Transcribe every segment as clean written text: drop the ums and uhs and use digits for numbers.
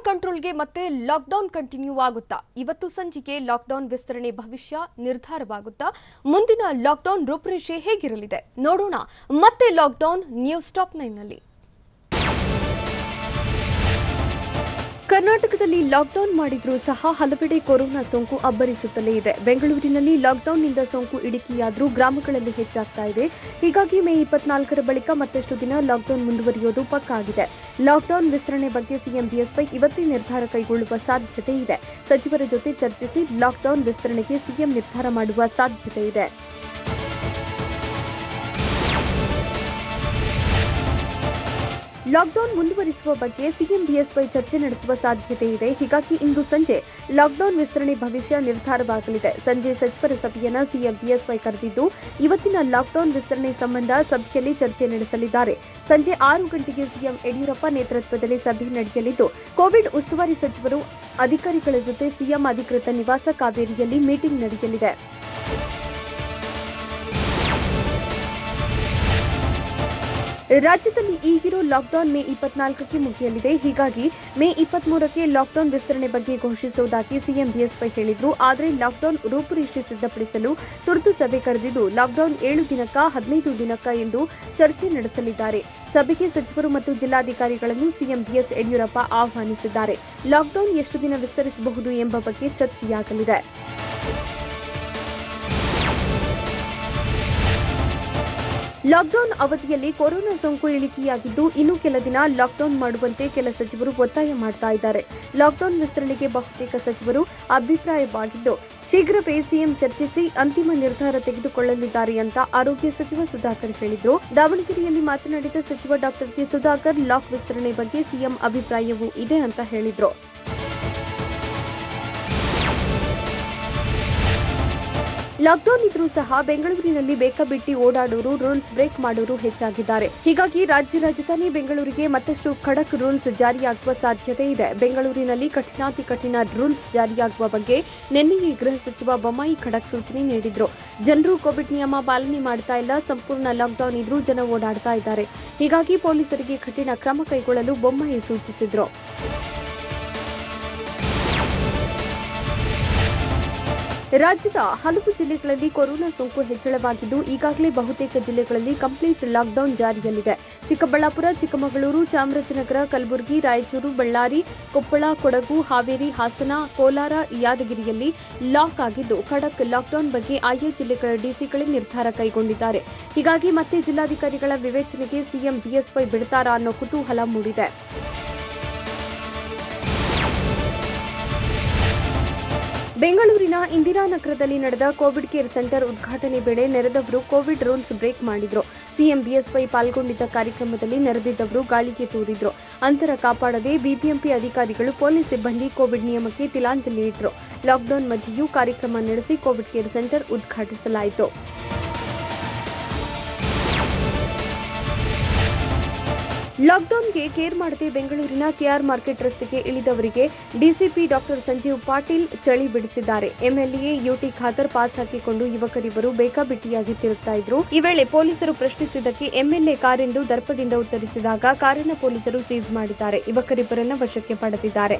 ಕಂಟ್ರೋಲ್ಗೆ ಮತ್ತೆ lockdown continue ಆಗುತ್ತಾ? ಇವತ್ತು ಸಂಜೆಗೆ ಲಾಕ್ಡೌನ್ ವಿಸ್ತರಣೆ ಭವಿಷ್ಯ ನಿರ್ಧಾರವಾಗುತ್ತಾ? ಮುಂದಿನ ಲಾಕ್ಡೌನ್ ರೂಪರೇಷೆ ಹೇಗಿರಲಿದೆ ನೋಡೋಣ. ಮತ್ತೆ ಲಾಕ್ಡೌನ್ ನ್ಯೂಸ್ ಟಾಪ್ 9 ನಲ್ಲಿ. ಕರ್ನಾಟಕದಲ್ಲಿ ಲಾಕ್ಡೌನ್ ಮಾಡಿದ್ರೂ ಸಹ ಹಲವೆಡೆ ಕೊರೋನಾ ಸೋಂಕು ಅಬ್ಬರಿಸುತ್ತಲೇ ಇದೆ. ಬೆಂಗಳೂರಿನಲ್ಲಿ ಲಾಕ್ಡೌನ್ನಿಂದ ಸೋಂಕು ಇಳಿಕೆಯಾದರೂ ಗ್ರಾಮಗಳಲ್ಲಿ ಹೆಚ್ಚಾಗ್ತಾ ಇದೆ. ಹೀಗಾಗಿ ಮೇ 24ರ ಬಳಿಕ ಮತ್ತಷ್ಟು ದಿನ ಲಾಕ್ಡೌನ್ ಮುಂದುವರಿಯೋದು ಪಕ್ಕಾ ಆಗಿದೆ. ಲಾಕ್ಡೌನ್ ವಿಸ್ತರಣೆ ಬಗ್ಗೆ ಸಿಎಂ ಬಿಎಸ್ವೈ ಇವತ್ತೇ ನಿರ್ಧಾರ ಕೈಗೊಳ್ಳುವ ಸಾಧ್ಯತೆ ಇದೆ. ಸಚಿವರ ಜೊತೆ ಚರ್ಚಿಸಿ ಲಾಕ್ಡೌನ್ ವಿಸ್ತರಣೆಗೆ ಸಿಎಂ ನಿರ್ಧಾರ ಮಾಡುವ ಸಾಧ್ಯತೆ ಇದೆ. ಲಾಕ್ಡೌನ್ ಮುಂದುವರಿಸುವ ಬಗ್ಗೆ ಸಿಎಂ ಬಿಎಸ್ವೈ ಚರ್ಚೆ ನಡೆಸುವ ಸಾಧ್ಯತೆ ಇದೆ. ಹೀಗಾಗಿ ಇಂದು ಸಂಜೆ ಲಾಕ್ಡೌನ್ ವಿಸ್ತರಣೆ ಭವಿಷ್ಯ ನಿರ್ಧಾರವಾಗಲಿದೆ. ಸಂಜೆ ಸಚಿವರ ಸಭೆಯನ್ನು ಸಿಎಂ ಬಿಎಸ್ವೈ ಕರೆದಿದ್ದು ಇವತ್ತಿನ ಲಾಕ್ಡೌನ್ ವಿಸ್ತರಣೆ ಸಂಬಂಧ ಸಭೆಯಲ್ಲಿ ಚರ್ಚೆ ನಡೆಸಲಿದ್ದಾರೆ. ಸಂಜೆ 6 ಗಂಟೆಗೆ ಸಿಎಂ ಯಡಿಯೂರಪ್ಪ ನೇತೃತ್ವದಲ್ಲಿ ಸಭೆ ನಡೆಯಲಿದ್ದು ಕೋವಿಡ್ ಉಸ್ತುವಾರಿ ಸಚಿವರು ಅಧಿಕಾರಿಗಳ ಜೊತೆ ಸಿಎಂ ಅಧಿಕೃತ ನಿವಾಸ ಕಾವೇರಿಯಲ್ಲಿ ಮೀಟಿಂಗ್ ನಡೆಯಲಿದೆ. ರಾಜ್ಯದಲ್ಲಿ ಈಗಿರೋ ಲಾಕ್ಡೌನ್ ಮೇ 24ಕ್ಕೆ ಮುಗಿಯಲಿದೆ. ಹೀಗಾಗಿ ಮೇ 23ಕ್ಕೆ ಲಾಕ್ಡೌನ್ ವಿಸ್ತರಣೆ ಬಗ್ಗೆ ಘೋಷಿಸುವುದಾಗಿ ಸಿಎಂ ಬಿಎಸ್ವೈ ಹೇಳಿದ್ರು. ಆದರೆ ಲಾಕ್ಡೌನ್ ರೂಪುರೇಷೆ ಸಿದ್ಧಪಡಿಸಲು ತುರ್ತು ಸಭೆ ಕರೆದಿದ್ದು ಲಾಕ್ಡೌನ್ 7 ದಿನಕ್ಕ 15 ದಿನಕ್ಕ ಎಂದು ಚರ್ಚೆ ನಡೆಸಲಿದ್ದಾರೆ. ಸಭೆಗೆ ಸಚಿವರು ಮತ್ತು ಜಿಲ್ಲಾಧಿಕಾರಿಗಳನ್ನು ಸಿಎಂ ಬಿಎಸ್ ಯಡಿಯೂರಪ್ಪ ಆಹ್ವಾನಿಸಿದ್ದಾರೆ. ಲಾಕ್ಡೌನ್ ಎಷ್ಟು ದಿನ ವಿಸ್ತರಿಸಬಹುದು ಎಂಬ ಬಗ್ಗೆ ಚರ್ಚೆಯಾಗಲಿದೆ. ಲಾಕ್ಡೌನ್ ಅವಧಿಯಲ್ಲಿ ಕೊರೋನಾ ಸೋಂಕು ಇಳಿಕೆಯಾಗಿದ್ದು ಇನ್ನು ಕೆಲ ದಿನ ಲಾಕ್ಡೌನ್ ಮಾಡುವಂತೆ ಕೆಲ ಸಚಿವರು ಒತ್ತಾಯ ಮಾಡ್ತಾ ಇದ್ದಾರೆ. ಲಾಕ್ಡೌನ್ ವಿಸ್ತರಣೆಗೆ ಬಹುತೇಕ ಸಚಿವರು ಅಭಿಪ್ರಾಯವಾಗಿದ್ದು ಶೀಘ್ರವೇ ಸಿಎಂ ಚರ್ಚಿಸಿ ಅಂತಿಮ ನಿರ್ಧಾರ ತೆಗೆದುಕೊಳ್ಳಲಿದ್ದಾರೆ ಅಂತ ಆರೋಗ್ಯ ಸಚಿವ ಸುಧಾಕರ್ ಹೇಳಿದ್ರು. ದಾವಣಗೆರೆಯಲ್ಲಿ ಮಾತನಾಡಿದ ಸಚಿವ ಡಾಕ್ಟರ್ ಕೆ ಸುಧಾಕರ್ ಲಾಕ್ ವಿಸ್ತರಣೆ ಬಗ್ಗೆ ಸಿಎಂ ಅಭಿಪ್ರಾಯವೂ ಇದೆ ಅಂತ ಹೇಳಿದ್ರು. ಲಾಕ್ಡೌನ್ ಇದ್ರೂ ಸಹ ಬೆಂಗಳೂರಿನಲ್ಲಿ ಬೇಕಾಬಿಟ್ಟಿ ಓಡಾಡೋರು, ರೂಲ್ಸ್ ಬ್ರೇಕ್ ಮಾಡೋರು ಹೆಚ್ಚಾಗಿದ್ದಾರೆ. ಹೀಗಾಗಿ ರಾಜ್ಯ ರಾಜಧಾನಿ ಬೆಂಗಳೂರಿಗೆ ಮತ್ತಷ್ಟು ಖಡಕ್ ರೂಲ್ಸ್ ಜಾರಿಯಾಗುವ ಸಾಧ್ಯತೆ ಇದೆ. ಬೆಂಗಳೂರಿನಲ್ಲಿ ಕಠಿಣಾತಿ ಕಠಿಣ ರೂಲ್ಸ್ ಜಾರಿಯಾಗುವ ಬಗ್ಗೆ ನಿನ್ನೆಯೇ ಗೃಹ ಸಚಿವ ಬೊಮ್ಮಾಯಿ ಖಡಕ್ ಸೂಚನೆ ನೀಡಿದ್ರು. ಜನರು ಕೋವಿಡ್ ನಿಯಮ ಪಾಲನೆ ಮಾಡ್ತಾ ಇಲ್ಲ, ಸಂಪೂರ್ಣ ಲಾಕ್ಡೌನ್ ಇದ್ರೂ ಜನ ಓಡಾಡ್ತಾ ಇದ್ದಾರೆ. ಹೀಗಾಗಿ ಪೊಲೀಸರಿಗೆ ಕಠಿಣ ಕ್ರಮ ಕೈಗೊಳ್ಳಲು ಬೊಮ್ಮಾಯಿ ಸೂಚಿಸಿದ್ರು. ರಾಜ್ಯದ ಹಲವು ಜಿಲ್ಲೆಗಳಲ್ಲಿ ಕೊರೋನಾ ಸೋಂಕು ಹೆಚ್ಚಳವಾಗಿದ್ದು ಈಗಾಗಲೇ ಬಹುತೇಕ ಜಿಲ್ಲೆಗಳಲ್ಲಿ ಕಂಪ್ಲೀಟ್ ಲಾಕ್ಡೌನ್ ಜಾರಿಯಲ್ಲಿದೆ. ಚಿಕ್ಕಬಳ್ಳಾಪುರ, ಚಿಕ್ಕಮಗಳೂರು, ಚಾಮರಾಜನಗರ, ಕಲಬುರಗಿ, ರಾಯಚೂರು, ಬಳ್ಳಾರಿ, ಕೊಪ್ಪಳ, ಕೊಡಗು, ಹಾವೇರಿ, ಹಾಸನ, ಕೋಲಾರ, ಯಾದಗಿರಿಯಲ್ಲಿ ಲಾಕ್ ಆಗಿದ್ದು ಖಡಕ್ ಲಾಕ್ಡೌನ್ ಬಗ್ಗೆ ಆಯಾ ಜಿಲ್ಲೆಗಳ ಡಿಸಿಗಳೇ ನಿರ್ಧಾರ ಕೈಗೊಂಡಿದ್ದಾರೆ. ಹೀಗಾಗಿ ಮತ್ತೆ ಜಿಲ್ಲಾಧಿಕಾರಿಗಳ ವಿವೇಚನೆಗೆ ಸಿಎಂ ಬಿಎಸ್ವೈ ಬಿಡ್ತಾರಾ ಅನ್ನೋ ಕುತೂಹಲ ಮೂಡಿದೆ. ಬೆಂಗಳೂರಿನ ಇಂದಿರಾನಗರದಲ್ಲಿ ನಡೆದ ಕೋವಿಡ್ ಕೇರ್ ಸೆಂಟರ್ ಉದ್ಘಾಟನೆ ವೇಳೆ ನೆರೆದವರು ಕೋವಿಡ್ ರೂಲ್ಸ್ ಬ್ರೇಕ್ ಮಾಡಿದ್ರು. ಸಿಎಂ ಬಿಎಸ್ವೈ ಪಾಲ್ಗೊಂಡಿದ್ದ ಕಾರ್ಯಕ್ರಮದಲ್ಲಿ ನೆರೆದಿದ್ದವರು ಗಾಳಿಗೆ ತೂರಿದ್ರು. ಅಂತರ ಕಾಪಾಡದೆ ಬಿಬಿಎಂಪಿ ಅಧಿಕಾರಿಗಳು, ಪೊಲೀಸ್ ಸಿಬ್ಬಂದಿ ಕೋವಿಡ್ ನಿಯಮಕ್ಕೆ ತಿಲಾಂಜಲಿ ಇಟ್ಟರು. ಲಾಕ್ಡೌನ್ ಮಧ್ಯೆಯೂ ಕಾರ್ಯಕ್ರಮ ನಡೆಸಿ ಕೋವಿಡ್ ಕೇರ್ ಸೆಂಟರ್ ಉದ್ಘಾಟಿಸಲಾಯಿತು. ಲಾಕ್ಡೌನ್ಗೆ ಕೇರ್ ಮಾಡದೆ ಬೆಂಗಳೂರಿನ ಕೆಆರ್ ಮಾರ್ಕೆಟ್ ರಸ್ತೆಗೆ ಇಳಿದವರಿಗೆ ಡಿಸಿಪಿ ಡಾಕ್ಟರ್ ಸಂಜೀವ್ ಪಾಟೀಲ್ ಚಳಿ ಬಿಡಿಸಿದ್ದಾರೆ. ಎಂಎಲ್ಎ ಯುಟಿ ಖಾದರ್ ಪಾಸ್ ಹಾಕಿಕೊಂಡು ಯುವಕರಿಬ್ಬರು ಬೇಕಾಬಿಟ್ಟಿಯಾಗಿ ತಿರುಗ್ತಾ ಇದ್ರು. ಈ ವೇಳೆ ಪೊಲೀಸರು ಪ್ರಶ್ನಿಸಿದ್ದಕ್ಕೆ ಎಂಎಲ್ಎ ಕಾರೆಂದು ದರ್ಪದಿಂದ ಉತ್ತರಿಸಿದಾಗ ಕಾರನ್ನು ಪೊಲೀಸರು ಸೀಸ್ ಮಾಡಿದ್ದಾರೆ. ಯುವಕರಿಬ್ಬರನ್ನು ವಶಕ್ಕೆ ಪಡೆದಿದ್ದಾರೆ.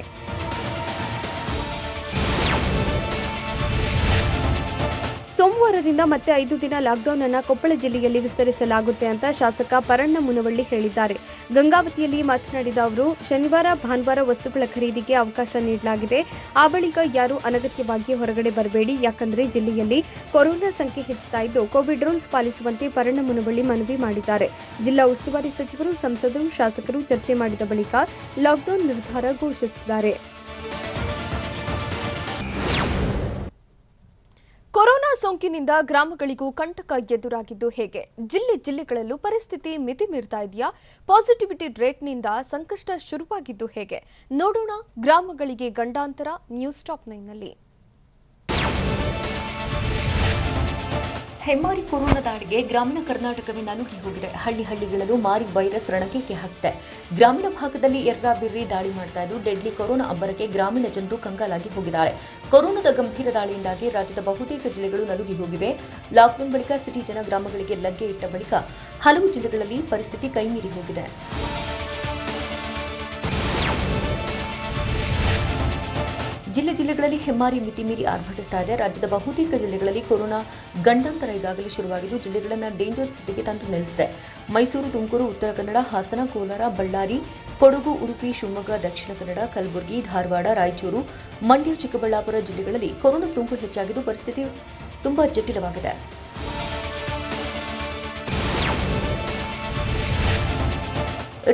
ಸೋಮವಾರದಿಂದ ಮತ್ತೆ 5 ದಿನ ಲಾಕ್ಡೌನ್ ಅನ್ನು ಕೊಪ್ಪಳ ಜಿಲ್ಲೆಯಲ್ಲಿ ವಿಸ್ತರಿಸಲಾಗುತ್ತೆ ಅಂತ ಶಾಸಕ ಪರಣ್ಣ ಮುನವಳ್ಳಿ ಹೇಳಿದ್ದಾರೆ. ಗಂಗಾವತಿಯಲ್ಲಿ ಮಾತನಾಡಿದ ಅವರು, ಶನಿವಾರ, ಭಾನುವಾರ ವಸ್ತುಗಳ ಖರೀದಿಗೆ ಅವಕಾಶ ನೀಡಲಾಗಿದೆ. ಆ ಬಳಿಕ ಯಾರೂ ಅನಗತ್ಯವಾಗಿ ಹೊರಗಡೆ ಬರಬೇಡಿ, ಯಾಕಂದ್ರೆ ಜಿಲ್ಲೆಯಲ್ಲಿ ಕೊರೋನಾ ಸಂಖ್ಯೆ ಹೆಚ್ಚುತ್ತಾ ಇದ್ದು ಕೋವಿಡ್ ರೂಲ್ಸ್ ಪಾಲಿಸುವಂತೆ ಪರಣ್ಣ ಮುನವಳ್ಳಿ ಮನವಿ ಮಾಡಿದ್ದಾರೆ. ಜಿಲ್ಲಾ ಉಸ್ತುವಾರಿ ಸಚಿವರು, ಸಂಸದರು, ಶಾಸಕರು ಚರ್ಚೆ ಮಾಡಿದ ಬಳಿಕ ಲಾಕ್ಡೌನ್ ನಿರ್ಧಾರ ಘೋಷಿಸಿದ್ದಾರೆ. ಕೊರೋನಾ ಸೋಂಕಿನಿಂದ ಗ್ರಾಮಗಳಿಗೂ ಕಂಟಕ ಎದುರಾಗಿದ್ದು ಹೇಗೆ? ಜಿಲ್ಲೆಗಳಲ್ಲೂ ಪರಿಸ್ಥಿತಿ ಮಿತಿ ಮೀರ್ತಾ ಇದೆಯಾ? ಪಾಸಿಟಿವಿಟಿ ರೇಟ್ನಿಂದ ಸಂಕಷ್ಟ ಶುರುವಾಗಿದ್ದು ಹೇಗೆ ನೋಡೋಣ. ಗ್ರಾಮಗಳಿಗೆ ಗಂಡಾಂತರ ನ್ಯೂಸ್ ಟಾಪ್ 9 ನಲ್ಲಿ. ಹೆಮ್ಮಾರಿ ಕೊರೋನಾ ದಾಳಿಗೆ ಗ್ರಾಮೀಣ ಕರ್ನಾಟಕವೇ ನಲುಗಿ ಹೋಗಿದೆ. ಹಳ್ಳಿಗಳಲ್ಲೂ ಮಾರಿ ವೈರಸ್ ರಣಕೇಕೆ ಹಾಕ್ತೆ. ಗ್ರಾಮೀಣ ಭಾಗದಲ್ಲಿ ಎರ್ರಾಬಿರ್ರಿ ದಾಳಿ ಮಾಡ್ತಾ ಇದ್ದು ಡೆಡ್ಲಿ ಕೊರೋನಾ ಅಬ್ಬರಕ್ಕೆ ಗ್ರಾಮೀಣ ಜನರು ಕಂಗಾಲಾಗಿ ಹೋಗಿದ್ದಾರೆ. ಕೊರೋನಾದ ಗಂಭೀರ ದಾಳಿಯಿಂದಾಗಿ ರಾಜ್ಯದ ಬಹುತೇಕ ಜಿಲ್ಲೆಗಳು ನಲುಗಿ ಹೋಗಿವೆ. ಲಾಕ್ಡೌನ್ ಬಳಿಕ ಸಿಟಿ ಜನ ಗ್ರಾಮಗಳಿಗೆ ಲಗ್ಗೆ ಇಟ್ಟ ಬಳಿಕ ಹಲವು ಜಿಲ್ಲೆಗಳಲ್ಲಿ ಪರಿಸ್ಥಿತಿ ಕೈಮೀರಿ ಹೋಗಿದೆ. ಜಿಲ್ಲೆಗಳಲ್ಲಿ ಹೆಮ್ಮಾರಿ ಮಿತಿ ಮೀರಿ ಆರ್ಭಟಿಸ್ತಾ ಇದೆ. ರಾಜ್ಯದ ಬಹುತೇಕ ಜಿಲ್ಲೆಗಳಲ್ಲಿ ಕೊರೋನಾ ಗಂಡಾಂತರ ಈಗಾಗಲೇ ಶುರುವಾಗಿದ್ದು ಜಿಲ್ಲೆಗಳನ್ನು ಡೇಂಜರ್ ಸ್ಥಿತಿಗೆ ತಂದು ನಿಲ್ಲಿಸಿದೆ. ಮೈಸೂರು, ತುಮಕೂರು, ಉತ್ತರ ಕನ್ನಡ, ಹಾಸನ, ಕೋಲಾರ, ಬಳ್ಳಾರಿ, ಕೊಡಗು, ಉಡುಪಿ, ಶಿವಮೊಗ್ಗ, ದಕ್ಷಿಣ ಕನ್ನಡ, ಕಲಬುರಗಿ, ಧಾರವಾಡ, ರಾಯಚೂರು, ಮಂಡ್ಯ, ಚಿಕ್ಕಬಳ್ಳಾಪುರ ಜಿಲ್ಲೆಗಳಲ್ಲಿ ಕೊರೋನಾ ಸೋಂಕು ಹೆಚ್ಚಾಗಿದ್ದು ಪರಿಸ್ಥಿತಿ ತುಂಬಾ ಜಟಿಲವಾಗಿದೆ.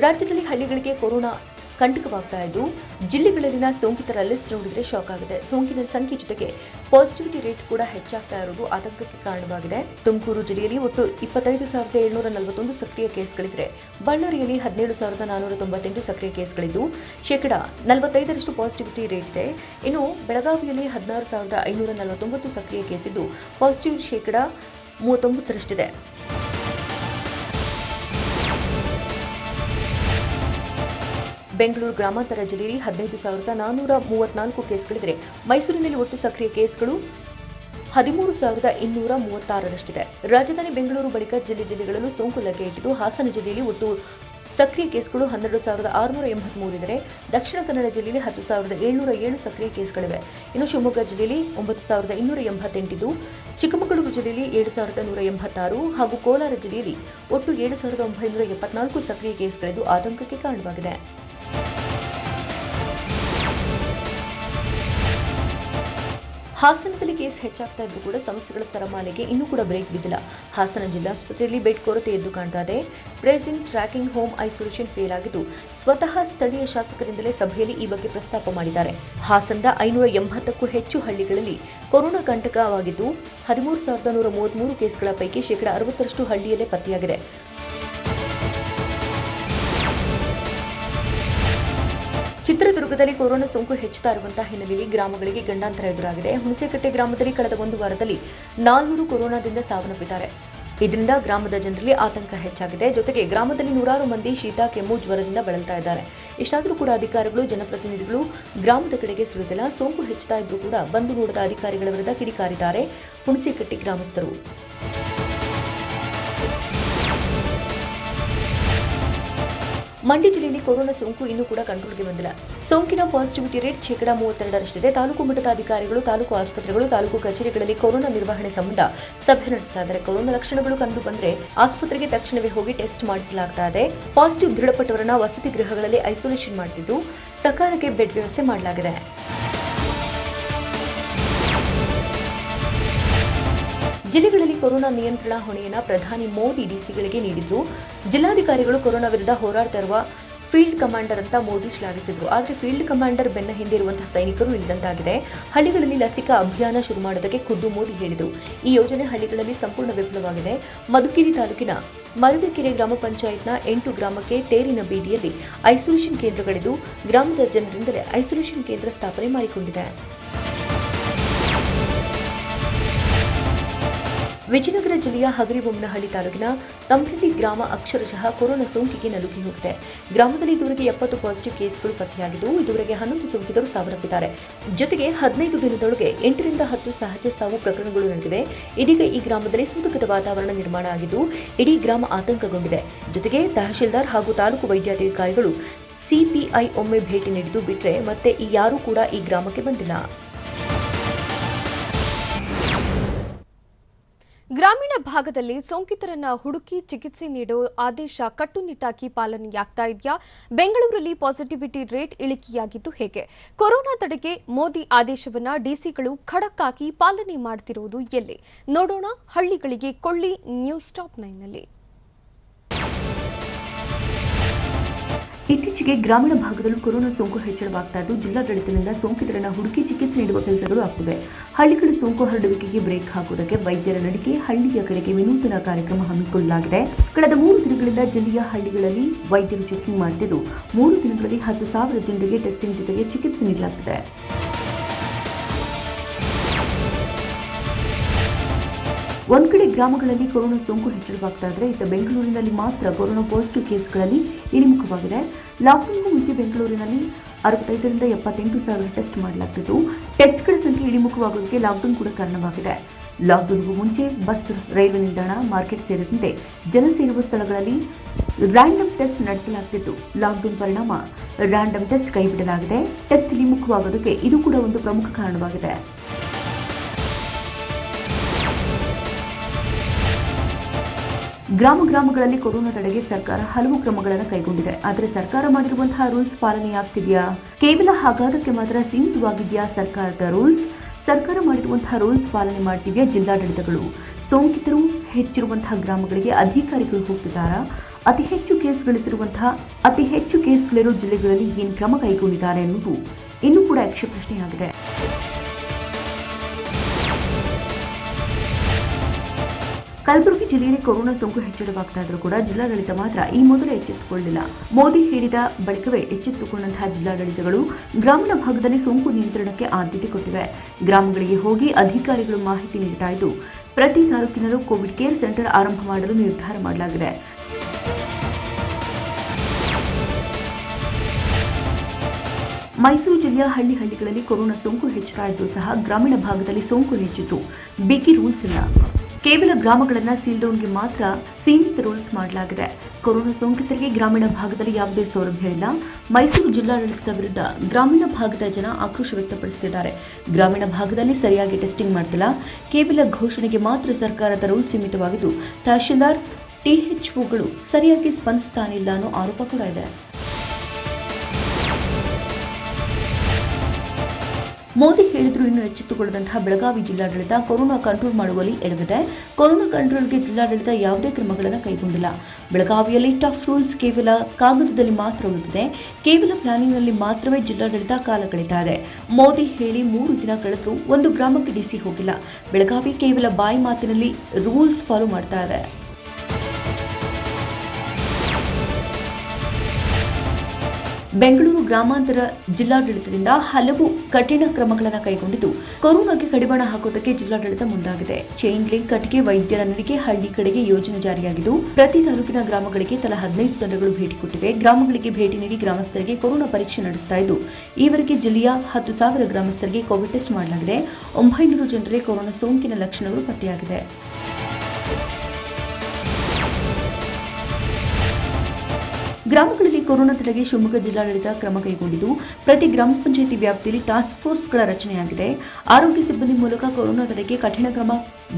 ರಾಜ್ಯದಲ್ಲಿ ಹಳ್ಳಿಗಳಿಗೆ ಕೊರೋನಾ ಕಂಟಕವಾಗ್ತಾ ಇದ್ದು ಜಿಲ್ಲೆಗಳಲ್ಲಿನ ಸೋಂಕಿತರ ಲಿಸ್ಟ್ ನೋಡಿದರೆ ಶಾಕ್ ಆಗಿದೆ. ಸೋಂಕಿನ ಸಂಖ್ಯೆ ಜೊತೆಗೆ ಪಾಸಿಟಿವಿಟಿ ರೇಟ್ ಕೂಡ ಹೆಚ್ಚಾಗ್ತಾ ಇರುವುದು ಆತಂಕಕ್ಕೆ ಕಾರಣವಾಗಿದೆ. ತುಮಕೂರು ಜಿಲ್ಲೆಯಲ್ಲಿ ಒಟ್ಟು 25,741 ಸಕ್ರಿಯ ಕೇಸ್ಗಳಿದ್ರೆ ಬಳ್ಳಾರಿಯಲ್ಲಿ 17,498 ಸಕ್ರಿಯ ಕೇಸ್ಗಳಿದ್ದು ,45% ಪಾಸಿಟಿವಿಟಿ ರೇಟ್ ಇದೆ. ಇನ್ನು ಬೆಳಗಾವಿಯಲ್ಲಿ 16,549 ಸಕ್ರಿಯ ಕೇಸ್ ಇದ್ದು ಪಾಸಿಟಿವ್ ,39%. ಬೆಂಗಳೂರು ಗ್ರಾಮಾಂತರ ಜಿಲ್ಲೆಯಲ್ಲಿ 15,434 ಕೇಸ್ಗಳಿದ್ರೆ ಮೈಸೂರಿನಲ್ಲಿ ಒಟ್ಟು ಸಕ್ರಿಯ ಕೇಸ್ಗಳು 13,236ರಷ್ಟಿದೆ. ರಾಜಧಾನಿ ಬೆಂಗಳೂರು ಬಳಿಕ ಜಿಲ್ಲೆಗಳಲ್ಲೂ ಸೋಂಕು ಲಗ್ಗೆ ಇಟ್ಟಿದ್ದು ಹಾಸನ ಜಿಲ್ಲೆಯಲ್ಲಿ ಒಟ್ಟು ಸಕ್ರಿಯ ಕೇಸ್ಗಳು 12,683 ಇದ್ದರೆ ದಕ್ಷಿಣ ಕನ್ನಡ ಜಿಲ್ಲೆಯಲ್ಲಿ 10,707 ಸಕ್ರಿಯ ಕೇಸ್ಗಳಿವೆ. ಇನ್ನು ಶಿವಮೊಗ್ಗ ಜಿಲ್ಲೆಯಲ್ಲಿ 9,288 ಇದ್ದು ಚಿಕ್ಕಮಗಳೂರು ಜಿಲ್ಲೆಯಲ್ಲಿ 7,186 ಹಾಗೂ ಕೋಲಾರ ಜಿಲ್ಲೆಯಲ್ಲಿ ಒಟ್ಟು 7,974 ಸಕ್ರಿಯ ಕೇಸ್ಗಳಿದ್ದು ಆತಂಕಕ್ಕೆ ಕಾರಣವಾಗಿದೆ. ಹಾಸನದಲ್ಲಿ ಕೇಸ್ ಹೆಚ್ಚಾಗ್ತಾ ಇದ್ರೂ ಕೂಡ ಸಮಸ್ಯೆಗಳ ಸರಮಾಲೆಗೆ ಇನ್ನೂ ಕೂಡ ಬ್ರೇಕ್ ಬಿದ್ದಿಲ್ಲ. ಹಾಸನ ಜಿಲ್ಲಾಸ್ಪತ್ರೆಯಲ್ಲಿ ಬೆಡ್ ಕೊರತೆ ಎದ್ದು ಕಾಣ್ತಾ ಇದೆ. Present tracking home isolation fail ಆಗಿದ್ದು ಸ್ವತಃ ಸ್ಥಳೀಯ ಶಾಸಕರಿಂದಲೇ ಸಭೆಯಲ್ಲಿ ಈ ಬಗ್ಗೆ ಪ್ರಸ್ತಾಪ ಮಾಡಿದ್ದಾರೆ. ಹಾಸನದ 580ಕ್ಕೂ ಹೆಚ್ಚು ಹಳ್ಳಿಗಳಲ್ಲಿ ಕೊರೋನಾ ಕಂಟಕವಾಗಿದ್ದು 13,133 ಕೇಸ್ಗಳ ಪೈಕಿ ,60% ಹಳ್ಳಿಯಲ್ಲೇ ಪತ್ತೆಯಾಗಿದೆ. ಚಿತ್ರದುರ್ಗದಲ್ಲಿ ಕೊರೋನಾ ಸೋಂಕು ಹೆಚ್ಚುತ್ತಾ ಇರುವಂತಹ ಹಿನ್ನೆಲೆಯಲ್ಲಿ ಗ್ರಾಮಗಳಿಗೆ ಗಂಡಾಂತರ ಎದುರಾಗಿದೆ. ಹುಣಸೇಕಟ್ಟೆ ಗ್ರಾಮದಲ್ಲಿ ಕಳೆದ 1 ವಾರದಲ್ಲಿ 4 ಕೊರೋನಾದಿಂದ ಸಾವನ್ನಪ್ಪಿದ್ದಾರೆ. ಇದರಿಂದ ಗ್ರಾಮದ ಜನರಲ್ಲಿ ಆತಂಕ ಹೆಚ್ಚಾಗಿದೆ. ಜೊತೆಗೆ ಗ್ರಾಮದಲ್ಲಿ ನೂರಾರು ಮಂದಿ ಶೀತ, ಕೆಮ್ಮು, ಜ್ವರದಿಂದ ಬಳಲ್ತಾ ಇದ್ದಾರೆ. ಇಷ್ಟಾದರೂ ಕೂಡ ಅಧಿಕಾರಿಗಳು, ಜನಪ್ರತಿನಿಧಿಗಳು ಗ್ರಾಮದ ಕಡೆಗೆ ಸುಳಿದಿಲ್ಲ. ಸೋಂಕು ಹೆಚ್ಚುತ್ತಾ ಇದ್ರೂ ಕೂಡ ಬಂದು ನೋಡದ ಅಧಿಕಾರಿಗಳ ವಿರುದ್ಧ ಕಿಡಿಕಾರಿದ್ದಾರೆ ಹುಣಸೇಕಟ್ಟೆ ಗ್ರಾಮಸ್ಥರು. ಮಂಡ್ಯ ಜಿಲ್ಲೆಯಲ್ಲಿ ಕೊರೋನಾ ಸೋಂಕು ಇನ್ನೂ ಕೂಡ ಕಂಟ್ರೋಲ್ಗೆ ಬಂದಿಲ್ಲ. ಸೋಂಕಿನ ಪಾಸಿಟಿವಿಟಿ ರೇಟ್ ,32ರಷ್ಟಿದೆ. ತಾಲೂಕು ಮಟ್ಟದ ಅಧಿಕಾರಿಗಳು ತಾಲೂಕು ಆಸ್ಪತ್ರೆಗಳು, ತಾಲೂಕು ಕಚೇರಿಗಳಲ್ಲಿ ಕೊರೋನಾ ನಿರ್ವಹಣೆ ಸಂಬಂಧ ಸಭೆ ನಡೆಸ್ತಾ ಇದ್ದಾರೆ. ಕೊರೋನಾ ಲಕ್ಷಣಗಳು ಕಂಡು ಬಂದರೆ ಆಸ್ಪತ್ರೆಗೆ ತಕ್ಷಣವೇ ಹೋಗಿ ಟೆಸ್ಟ್ ಮಾಡಿಸಲಾಗ್ತಾ ಇದೆ. ಪಾಸಿಟಿವ್ ದೃಢಪಟ್ಟವರನ್ನ ವಸತಿ ಗೃಹಗಳಲ್ಲಿ ಐಸೋಲೇಷನ್ ಮಾಡುತ್ತಿದ್ದು ಸಕಾಲಕ್ಕೆ ಬೆಡ್ ವ್ಯವಸ್ಥೆ ಮಾಡಲಾಗಿದೆ. ಜಿಲ್ಲೆಗಳಲ್ಲಿ ಕೊರೋನಾ ನಿಯಂತ್ರಣ ಹೊಣೆಯನ್ನು ಪ್ರಧಾನಿ ಮೋದಿ ಡಿಸಿಗಳಿಗೆ ನೀಡಿದ್ರು. ಜಿಲ್ಲಾಧಿಕಾರಿಗಳು ಕೊರೋನಾ ವಿರುದ್ಧ ಹೋರಾಡ್ತಾ ಇರುವ ಫೀಲ್ಡ್ ಕಮಾಂಡರ್ ಅಂತ ಮೋದಿ ಶ್ಲಾಘಿಸಿದ್ರು. ಆದರೆ ಫೀಲ್ಡ್ ಕಮಾಂಡರ್ ಬೆನ್ನ ಹಿಂದೆ ಇರುವಂತಹ ಸೈನಿಕರು ಇಲ್ಲದಂತಾಗಿದೆ. ಹಳ್ಳಿಗಳಲ್ಲಿ ಲಸಿಕಾ ಅಭಿಯಾನ ಶುರು ಮಾಡೋದಕ್ಕೆ ಖುದ್ದು ಮೋದಿ ಹೇಳಿದರು. ಈ ಯೋಜನೆ ಹಳ್ಳಿಗಳಲ್ಲಿ ಸಂಪೂರ್ಣ ವಿಫಲವಾಗಿದೆ. ಮಧುಗಿರಿ ತಾಲೂಕಿನ ಮರುವೆಕೆರೆ ಗ್ರಾಮ ಪಂಚಾಯತ್ನ 8 ಗ್ರಾಮಕ್ಕೆ ತೇರಿನ ಬೀದಿಯಲ್ಲಿ ಐಸೋಲೇಷನ್ ಕೇಂದ್ರಗಳಿದ್ದು ಗ್ರಾಮದ ಜನರಿಂದಲೇ ಐಸೋಲೇಷನ್ ಕೇಂದ್ರ ಸ್ಥಾಪನೆ ಮಾಡಿಕೊಂಡಿದೆ. ವಿಜಯನಗರ ಜಿಲ್ಲೆಯ ಹಗರಿಬೊಮ್ಮನಹಳ್ಳಿ ತಾಲೂಕಿನ ತಂಬ್ರಳ್ಳಿ ಗ್ರಾಮ ಅಕ್ಷರಶಃ ಕೊರೋನಾ ಸೋಂಕಿಗೆ ನಲುಗಿ ಹೋಗಿದೆ. ಗ್ರಾಮದಲ್ಲಿ ಇದುವರೆಗೆ 70 ಪಾಸಿಟಿವ್ ಕೇಸ್ಗಳು ಪತ್ತೆಯಾಗಿದ್ದು ಇದುವರೆಗೆ 11 ಸೋಂಕಿತರು ಸಾವನ್ನಪ್ಪಿದ್ದಾರೆ. ಜೊತೆಗೆ 15 ದಿನದೊಳಗೆ 8 ರಿಂದ 10 ಸಹಜ ಸಾವು ಪ್ರಕರಣಗಳು ನಡೆದಿವೆ. ಇದೀಗ ಈ ಗ್ರಾಮದಲ್ಲಿ ಸೂತಕದ ವಾತಾವರಣ ನಿರ್ಮಾಣ ಆಗಿದ್ದು ಇಡೀ ಗ್ರಾಮ ಆತಂಕಗೊಂಡಿದೆ. ಜೊತೆಗೆ ತಹಶೀಲ್ದಾರ್ ಹಾಗೂ ತಾಲೂಕು ವೈದ್ಯಾಧಿಕಾರಿಗಳು ಸಿಪಿಐ ಒಮ್ಮೆ ಭೇಟಿ ನೀಡಿದ್ದು ಬಿಟ್ಟರೆ ಮತ್ತೆ ಯಾರೂ ಕೂಡ ಈ ಗ್ರಾಮಕ್ಕೆ ಬಂದಿಲ್ಲ. ಗ್ರಾಮೀಣ ಭಾಗದಲ್ಲಿ ಸೋಂಕಿತರನ್ನ ಹುಡುಕಿ ಚಿಕಿತ್ಸೆ ನೀಡುವ ಆದೇಶ ಕಟ್ಟುನಿಟ್ಟಾಗಿ ಪಾಲನೆಯಾಗ್ತಾ ಇದೆಯಾ? ಬೆಂಗಳೂರಲ್ಲಿ ಪಾಸಿಟಿವಿಟಿ ರೇಟ್ ಇಳಿಕೆಯಾಗಿದ್ದು ಹೇಗೆ? ಕೊರೋನಾ ತಡೆಗೆ ಮೋದಿ ಆದೇಶವನ್ನ ಡಿಸಿಗಳು ಖಡಕ್ ಆಗಿ ಪಾಲನೆ ಮಾಡುತ್ತಿರುವುದು ಎಲ್ಲಿ? ನೋಡೋಣ ಹಳ್ಳಿಗಳಿಗೆ ಕೊಳ್ಳಿ ನ್ಯೂಸ್ ಟಾಪ್ 9ನಲ್ಲಿ. ಇತ್ತೀಚೆಗೆ ಗ್ರಾಮೀಣ ಭಾಗದಲ್ಲೂ ಕೊರೋನಾ ಸೋಂಕು ಹೆಚ್ಚಳವಾಗ್ತಾ ಇದ್ದು ಜಿಲ್ಲಾಡಳಿತದಿಂದ ಸೋಂಕಿತರನ್ನ ಹುಡುಕಿ ಚಿಕಿತ್ಸೆ ನೀಡುವ ಕೆಲಸಗಳು ಆಗ್ತಿವೆ. ಹಳ್ಳಿಗಳ ಸೋಂಕು ಹರಡುವಿಕೆಗೆ ಬ್ರೇಕ್ ಹಾಕುವುದಕ್ಕೆ ವೈದ್ಯರ ನಡಿಗೆ ಹಳ್ಳಿಯ ಕಡೆಗೆ ವಿನೂತನ ಕಾರ್ಯಕ್ರಮ ಹಮ್ಮಿಕೊಳ್ಳಲಾಗಿದೆ. ಕಳೆದ 3 ದಿನಗಳಿಂದ ಜಿಲ್ಲೆಯ ಹಳ್ಳಿಗಳಲ್ಲಿ ವೈದ್ಯರು ಚೆಕಿಂಗ್ ಮಾಡುತ್ತಿದ್ದು 3 ದಿನಗಳಲ್ಲಿ 10,000 ಜನರಿಗೆ ಟೆಸ್ಟಿಂಗ್ ಜೊತೆಗೆ ಚಿಕಿತ್ಸೆ ನೀಡಲಾಗುತ್ತದೆ. ಒಂದ್ ಕಡೆ ಗ್ರಾಮಗಳಲ್ಲಿ ಕೊರೋನಾ ಸೋಂಕು ಹೆಚ್ಚಳವಾಗ್ತಾ ಇದ್ರೆ ಇತ್ತ ಬೆಂಗಳೂರಿನಲ್ಲಿ ಮಾತ್ರ ಕೊರೋನಾ ಪಾಸಿಟಿವ್ ಕೇಸ್ಗಳಲ್ಲಿ ಇಳಿಮುಖವಾಗಿದೆ. ಲಾಕ್ಡೌನ್ಗೂ ಮುಂಚೆ ಬೆಂಗಳೂರಿನಲ್ಲಿ 65 ರಿಂದ 78 ಸಾವಿರ ಟೆಸ್ಟ್ ಮಾಡಲಾಗ್ತಿತ್ತು. ಟೆಸ್ಟ್ಗಳ ಸಂಖ್ಯೆ ಇಳಿಮುಖವಾಗೋದಕ್ಕೆ ಲಾಕ್ಡೌನ್ ಕೂಡ ಕಾರಣವಾಗಿದೆ. ಲಾಕ್ಡೌನ್ಗೂ ಮುಂಚೆ ಬಸ್, ರೈಲ್ವೆ ನಿಲ್ದಾಣ, ಮಾರ್ಕೆಟ್ ಸೇರಿದಂತೆ ಜನ ಸೇರುವ ಸ್ಥಳಗಳಲ್ಲಿ ರ್ಯಾಂಡಮ್ ಟೆಸ್ಟ್ ನಡೆಸಲಾಗುತ್ತಿದ್ದು ಲಾಕ್ಡೌನ್ ಪರಿಣಾಮ ರ್ಯಾಂಡಮ್ ಟೆಸ್ಟ್ ಕೈಬಿಡಲಾಗಿದೆ. ಟೆಸ್ಟ್ ವಿಮುಖವಾಗೋದಕ್ಕೆ ಇದು ಕೂಡ ಒಂದು ಪ್ರಮುಖ ಕಾರಣವಾಗಿದೆ. ಗ್ರಾಮಗಳಲ್ಲಿ ಕೊರೋನಾ ತಡೆಗೆ ಸರ್ಕಾರ ಹಲವು ಕ್ರಮಗಳನ್ನು ಕೈಗೊಂಡಿದೆ. ಆದರೆ ಸರ್ಕಾರ ಮಾಡಿರುವಂತಹ ರೂಲ್ಸ್ ಪಾಲನೆಯಾಗ್ತಿದೆಯಾ? ಕೇವಲ ಹಾಗಾದಕ್ಕೆ ಮಾತ್ರ ಸೀಮಿತವಾಗಿದೆಯಾ ಸರ್ಕಾರದ ರೂಲ್ಸ್? ಸರ್ಕಾರ ಮಾಡಿರುವಂತಹ ರೂಲ್ಸ್ ಪಾಲನೆ ಮಾಡ್ತಿದೆಯಾ ಜಿಲ್ಲಾಡಳಿತಗಳು? ಸೋಂಕಿತರು ಹೆಚ್ಚಿರುವಂತಹ ಗ್ರಾಮಗಳಿಗೆ ಅಧಿಕಾರಿಗಳು ಹೋಗ್ತಿದ್ದಾರಾ? ಅತಿ ಹೆಚ್ಚು ಕೇಸ್ಗಳಿರೋ ಜಿಲ್ಲೆಗಳಲ್ಲಿ ಏನು ಕ್ರಮ ಕೈಗೊಂಡಿದ್ದಾರೆ ಎನ್ನುವುದು ಇನ್ನೂ ಕೂಡ ಯಕ್ಷಪ್ರಶ್ನೆಯಾಗಿದೆ. ಕಲಬುರಗಿ ಜಿಲ್ಲೆಯಲ್ಲಿ ಕೊರೋನಾ ಸೋಂಕು ಹೆಚ್ಚಳವಾಗ್ತಾ ಇದ್ರೂ ಕೂಡ ಜಿಲ್ಲಾಡಳಿತ ಮಾತ್ರ ಈ ಮೊದಲು ಎಚ್ಚೆತ್ತುಕೊಳ್ಳಲಿಲ್ಲ. ಮೋದಿ ಹೇಳಿದ ಬಳಿಕವೇ ಎಚ್ಚೆತ್ತುಕೊಂಡಂತಹ ಜಿಲ್ಲಾಡಳಿತಗಳು ಗ್ರಾಮೀಣ ಭಾಗದಲ್ಲಿ ಸೋಂಕು ನಿಯಂತ್ರಣಕ್ಕೆ ಆದ್ಯತೆ ಕೊಟ್ಟಿವೆ. ಗ್ರಾಮಗಳಿಗೆ ಹೋಗಿ ಅಧಿಕಾರಿಗಳು ಮಾಹಿತಿ ನೀಡ್ತಾ ಇದ್ದು ಪ್ರತಿ ತಾಲೂಕಿನಲ್ಲೂ ಕೋವಿಡ್ ಕೇರ್ ಸೆಂಟರ್ ಆರಂಭ ಮಾಡಲು ನಿರ್ಧಾರ ಮಾಡಲಾಗಿದೆ. ಮೈಸೂರು ಜಿಲ್ಲೆಯ ಹಳ್ಳಿಗಳಲ್ಲಿ ಕೊರೋನಾ ಸೋಂಕು ಹೆಚ್ಚುತ್ತಾ ಇದ್ದು ಸಹ ಗ್ರಾಮೀಣ ಭಾಗದಲ್ಲಿ ಸೋಂಕು ಹೆಚ್ಚಿತು. ಬಿಗಿ ರೂಲ್ಸ್ ಇಲ್ಲ. ಕೇವಲ ಗ್ರಾಮಗಳನ್ನು ಸೀಲ್ ಡೌನ್ಗೆ ಮಾತ್ರ ಸೀಮಿತ ರೂಲ್ಸ್ ಮಾಡಲಾಗಿದೆ. ಕೊರೋನಾ ಸೋಂಕಿತರಿಗೆ ಗ್ರಾಮೀಣ ಭಾಗದಲ್ಲಿ ಯಾವುದೇ ಸೌಲಭ್ಯ ಇಲ್ಲ. ಮೈಸೂರು ಜಿಲ್ಲಾಡಳಿತದ ವಿರುದ್ಧ ಗ್ರಾಮೀಣ ಭಾಗದ ಜನ ಆಕ್ರೋಶ ವ್ಯಕ್ತಪಡಿಸುತ್ತಿದ್ದಾರೆ. ಗ್ರಾಮೀಣ ಭಾಗದಲ್ಲಿ ಸರಿಯಾಗಿ ಟೆಸ್ಟಿಂಗ್ ಮಾಡ್ತಿಲ್ಲ. ಕೇವಲ ಘೋಷಣೆಗೆ ಮಾತ್ರ ಸರ್ಕಾರದ ರೂಲ್ಸ್ ಸೀಮಿತವಾಗಿದ್ದು ತಹಶೀಲ್ದಾರ್ ಟಿಎಚ್ಒಗಳು ಸರಿಯಾಗಿ ಸ್ಪಂದಿಸ್ತಾನಿಲ್ಲ ಅನ್ನೋ ಆರೋಪ ಕೂಡ ಇದೆ. ಮೋದಿ ಹೇಳಿದ್ರು ಇನ್ನು ಎಚ್ಚೆತ್ತುಕೊಳ್ಳದಂತಹ ಬೆಳಗಾವಿ ಜಿಲ್ಲಾಡಳಿತ ಕೊರೋನಾ ಕಂಟ್ರೋಲ್ ಮಾಡುವಲ್ಲಿ ಎಡವಿದೆ. ಕೊರೋನಾ ಕಂಟ್ರೋಲ್ಗೆ ಜಿಲ್ಲಾಡಳಿತ ಯಾವುದೇ ಕ್ರಮಗಳನ್ನು ಕೈಗೊಂಡಿಲ್ಲ. ಬೆಳಗಾವಿಯಲ್ಲಿ ಟಫ್ ರೂಲ್ಸ್ ಕೇವಲ ಕಾಗದದಲ್ಲಿ ಮಾತ್ರ ಉಳಿದಿದೆ. ಕೇವಲ ಪ್ಲಾನಿಂಗ್ನಲ್ಲಿ ಮಾತ್ರವೇ ಜಿಲ್ಲಾಡಳಿತ ಕಾಲ ಕಳೀತಾ ಇದೆ. ಮೋದಿ ಹೇಳಿ 3 ದಿನ ಕಳೆದರೂ ಒಂದು ಗ್ರಾಮಕ್ಕೆ ಡಿಸಿ ಹೋಗಿಲ್ಲ. ಬೆಳಗಾವಿ ಕೇವಲ ಬಾಯಿ ಮಾತಿನಲ್ಲಿ ರೂಲ್ಸ್ ಫಾಲೋ ಮಾಡ್ತಾ ಇದೆ. ಬೆಂಗಳೂರು ಗ್ರಾಮಾಂತರ ಜಿಲ್ಲಾಡಳಿತದಿಂದ ಹಲವು ಕಠಿಣ ಕ್ರಮಗಳನ್ನು ಕೈಗೊಂಡಿದ್ದು ಕೊರೋನಾಗೆ ಕಡಿವಾಣ ಹಾಕೋದಕ್ಕೆ ಜಿಲ್ಲಾಡಳಿತ ಮುಂದಾಗಿದೆ. ಚೈನ್ ಲಿಂಕ್, ಕಟ್ಟಿಗೆ ವೈದ್ಯರ ನಡಿಗೆ, ಹಳ್ಳಿ ಕಡೆಗೆ ಯೋಜನೆ ಜಾರಿಯಾಗಿದ್ದು ಪ್ರತಿ ತಾಲೂಕಿನ ಗ್ರಾಮಗಳಿಗೆ ತಲಾ 15 ತಂಡಗಳು ಭೇಟಿ ಕೊಟ್ಟಿವೆ. ಗ್ರಾಮಗಳಿಗೆ ಭೇಟಿ ನೀಡಿ ಗ್ರಾಮಸ್ಥರಿಗೆ ಕೊರೋನಾ ಪರೀಕ್ಷೆ ನಡೆಸ್ತಾ ಇದ್ದು ಈವರೆಗೆ ಜಿಲ್ಲೆಯ 10,000 ಗ್ರಾಮಸ್ಥರಿಗೆ ಕೋವಿಡ್ ಟೆಸ್ಟ್ ಮಾಡಲಾಗಿದೆ. 900 ಜನರಿಗೆ ಕೊರೋನಾ ಸೋಂಕಿನ ಲಕ್ಷಣಗಳು ಪತ್ತೆಯಾಗಿದೆ. ಗ್ರಾಮಗಳಲ್ಲಿ ಕೊರೋನಾ ತಡೆಗೆ ಶಿವಮೊಗ್ಗ ಜಿಲ್ಲಾಡಳಿತ ಕ್ರಮ ಕೈಗೊಂಡಿದ್ದು ಪ್ರತಿ ಗ್ರಾಮ ಪಂಚಾಯಿತಿ ವ್ಯಾಪ್ತಿಯಲ್ಲಿ ಟಾಸ್ಕ್ ಫೋರ್ಸ್ಗಳ ರಚನೆಯಾಗಿದೆ. ಆರೋಗ್ಯ ಸಿಬ್ಬಂದಿ ಮೂಲಕ ಕೊರೋನಾ ತಡೆಗೆ ಕಠಿಣ ಕ್ರಮ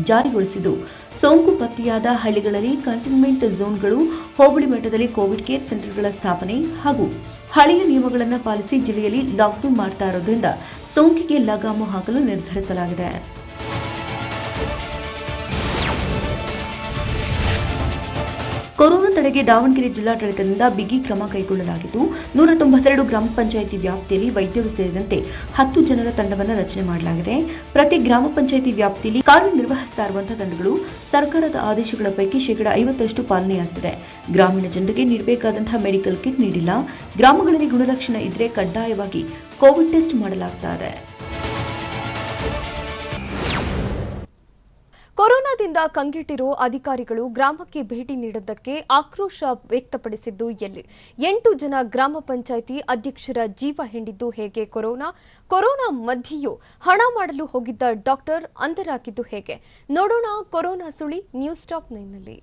ಜಾರಿಗೊಳಿಸಿದ್ದು ಸೋಂಕು ಪತ್ತೆಯಾದ ಹಳ್ಳಿಗಳಲ್ಲಿ ಕಂಟೈನ್ಮೆಂಟ್ ಝೋನ್ಗಳು, ಹೋಬಳಿ ಮಟ್ಟದಲ್ಲಿ ಕೋವಿಡ್ ಕೇರ್ ಸೆಂಟರ್ಗಳ ಸ್ಥಾಪನೆ ಹಾಗೂ ಹಳೆಯ ನಿಯಮಗಳನ್ನು ಪಾಲಿಸಿ ಜಿಲ್ಲೆಯಲ್ಲಿ ಲಾಕ್ಡೌನ್ ಮಾಡ್ತಾ ಇರೋದ್ರಿಂದ ಸೋಂಕಿಗೆ ಲಗಾಮು ಹಾಕಲು ನಿರ್ಧರಿಸಲಾಗಿದೆ. ಕೊರೋನಾ ತಡೆಗೆ ದಾವಣಗೆರೆ ಜಿಲ್ಲಾಡಳಿತದಿಂದ ಬಿಗಿ ಕ್ರಮ ಕೈಗೊಳ್ಳಲಾಗಿದ್ದು 192 ಗ್ರಾಮ ಪಂಚಾಯಿತಿ ವ್ಯಾಪ್ತಿಯಲ್ಲಿ ವೈದ್ಯರು ಸೇರಿದಂತೆ 10 ಜನರ ತಂಡವನ್ನು ರಚನೆ ಮಾಡಲಾಗಿದೆ. ಪ್ರತಿ ಗ್ರಾಮ ಪಂಚಾಯಿತಿ ವ್ಯಾಪ್ತಿಯಲ್ಲಿ ಕಾರ್ಯನಿರ್ವಹಿಸ್ತಾ ಇರುವಂತಹ ತಂಡಗಳು ಸರ್ಕಾರದ ಆದೇಶಗಳ ಪೈಕಿ 50% ಪಾಲನೆಯಾಗುತ್ತಿದೆ. ಗ್ರಾಮೀಣ ಜನರಿಗೆ ನೀಡಬೇಕಾದಂತಹ ಮೆಡಿಕಲ್ ಕಿಟ್ ನೀಡಿಲ್ಲ. ಗ್ರಾಮಗಳಲ್ಲಿ ಗುಣಲಕ್ಷಣ ಇದ್ರೆ ಕಡ್ಡಾಯವಾಗಿ ಕೋವಿಡ್ ಟೆಸ್ಟ್ ಮಾಡಲಾಗ್ತಾ ಇದೆ. ಕೊರೋನಾದಿಂದ ಕಂಗೆಟ್ಟಿರೋ ಅಧಿಕಾರಿಗಳು ಗ್ರಾಮಕ್ಕೆ ಭೇಟಿ ನೀಡದ್ದಕ್ಕೆ ಆಕ್ರೋಶ ವ್ಯಕ್ತಪಡಿಸಿದ್ದು ಎಲ್ಲಿ? 8 ಜನ ಗ್ರಾಮ ಪಂಚಾಯಿತಿ ಅಧ್ಯಕ್ಷರ ಜೀವ ಹಿಂಡಿದ್ದು ಹೇಗೆ? ಕೊರೋನಾ ಮಧ್ಯೆಯೂ ಹಣ ಮಾಡಲು ಹೋಗಿದ್ದ ಡಾಕ್ಟರ್ ಅಂಧರಾಗಿದ್ದು ಹೇಗೆ? ನೋಡೋಣ ಕೊರೋನಾ ಸುಳಿ ನ್ಯೂಸ್ ಟಾಪ್ 9ನಲ್ಲಿ.